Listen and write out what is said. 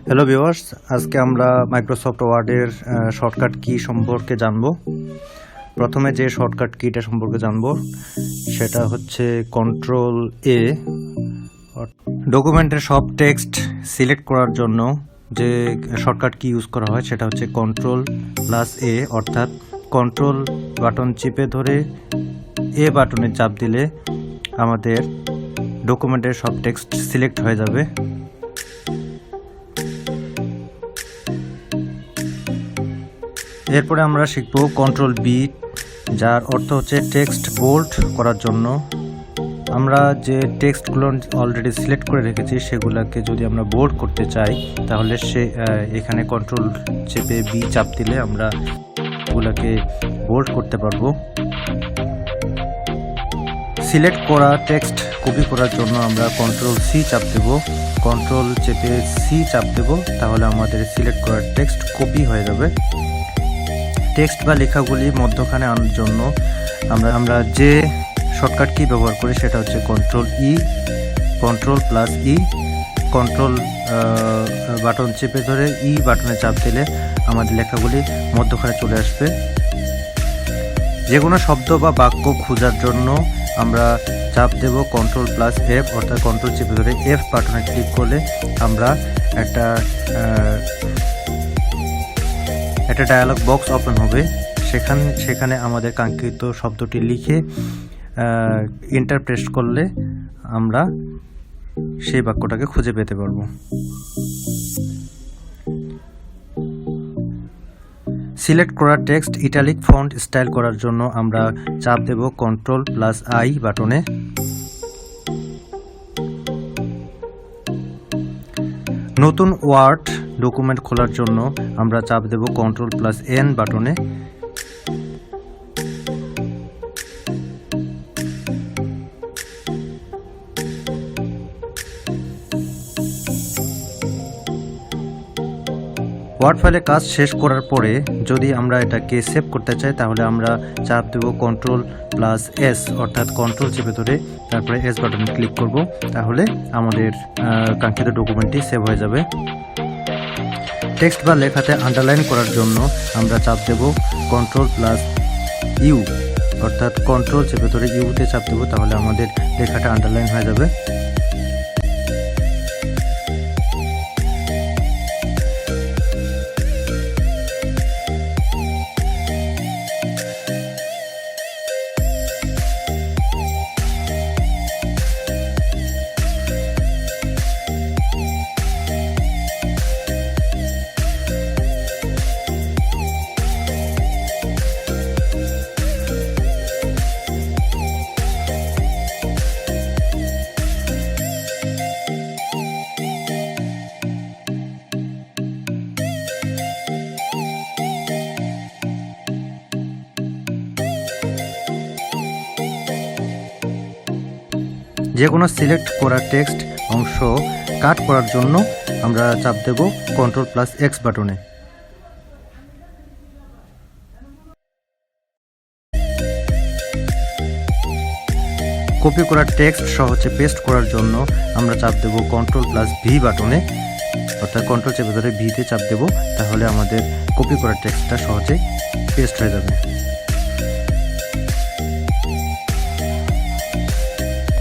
Hello viewers, আজকে আমরা Microsoft ওয়ার্ডের শর্টকাট কি সম্পর্কে জানব। প্রথমে যে শর্টকাট কিটা সম্পর্কে জানব সেটা হচ্ছে কন্ট্রোল এ। ডকুমেন্টের সব টেক্সট সিলেক্ট করার জন্য যে শর্টকাট কি ইউজ করা হয় সেটা হচ্ছে কন্ট্রোল+A, অর্থাৎ কন্ট্রোল বাটন চেপে ধরে এ বাটনে চাপ দিলে আমাদের ডকুমেন্টের সব টেক্সট সিলেক্ট হয়ে যাবে। এরপরে আমরা শিখব কন্ট্রোল+B, যার অর্থ হচ্ছে টেক্সট বোল্ড করার জন্য। আমরা যে টেক্সটগুলো অলরেডি সিলেক্ট করে রেখেছি সেগুলোকে যদি আমরা বোল্ড করতে চাই তাহলে এখানে কন্ট্রোল চেপে বি চাপ দিলে আমরা এগুলোকে বোল্ড করতে পারবো। সিলেক্ট করা টেক্সট কপি করার জন্য আমরা কন্ট্রোল+C চাপ দেব, কন্ট্রোল চেপে সি চাপ দেব, তাহলে আমাদের সিলেক্ট করা টেক্সট কপি হয়ে যাবে। টেক্সট বা লেখাগুলি মধ্যখানে আনার জন্য আমরা যে শর্টকাট কি ব্যবহার করি সেটা হচ্ছে কন্ট্রোল+E, কন্ট্রোল বাটন চেপে ধরে ই বাটনে চাপ দিলে আমাদের লেখাগুলি মধ্যখানে চলে আসবে। যে কোনো শব্দ বা বাক্য খোঁজার জন্য আমরা চাপ দেব কন্ট্রোল+F, অর্থাৎ কন্ট্রোল চেপে ধরে এফ বাটনে ক্লিক করলে আমরা একটা ডায়ালগ বক্স ওপেন হবে। সেখানে আমাদের কাঙ্ক্ষিত শব্দটি লিখে এন্টার প্রেস করলে আমরা সেই বাক্যটাকে খুঁজে পেতে পারবো। সিলেক্ট করা টেক্সট ইটালিক ফন্ট স্টাইল করার জন্য আমরা চাপ দেব কন্ট্রোল+I বাটনে। নতুন ওয়ার্ড ডকুমেন্ট খোলার জন্য আমরা চাপ দেব কন্ট্রোল+N বাটনে। ওয়ার্ড ফাইলে কাজ শেষ করার পরে যদি আমরা এটাকে সেভ করতে চাই তাহলে আমরা চাপ দেব কন্ট্রোল+S, অর্থাৎ কন্ট্রোল চেপে ধরে তারপরে এস বাটনে ক্লিক করব, তাহলে আমাদের কাঙ্ক্ষিত ডকুমেন্টটি সেভ হয়ে যাবে। টেক্সট বা লেখাতে আন্ডারলাইন করার জন্য আমরা চাপ দেব কন্ট্রোল+U, অর্থাৎ কন্ট্রোল চেপে ধরে ইউতে চাপ দেব, তাহলে আমাদের লেখাটা আন্ডারলাইন হয়ে যাবে। যে কোনো সিলেক্ট করা টেক্সট অংশ কাট করার জন্য আমরা চাপ দেব কন্ট্রোল+X বাটনে। কপি করা টেক্সট সহজে পেস্ট করার জন্য আমরা চাপ দেব কন্ট্রোল+V বাটনে, অর্থাৎ কন্ট্রোল চেপে ধরে ভিতে চাপ দেব, তাহলে আমাদের কপি করা টেক্সটটা সহজে পেস্ট হয়ে যাবে।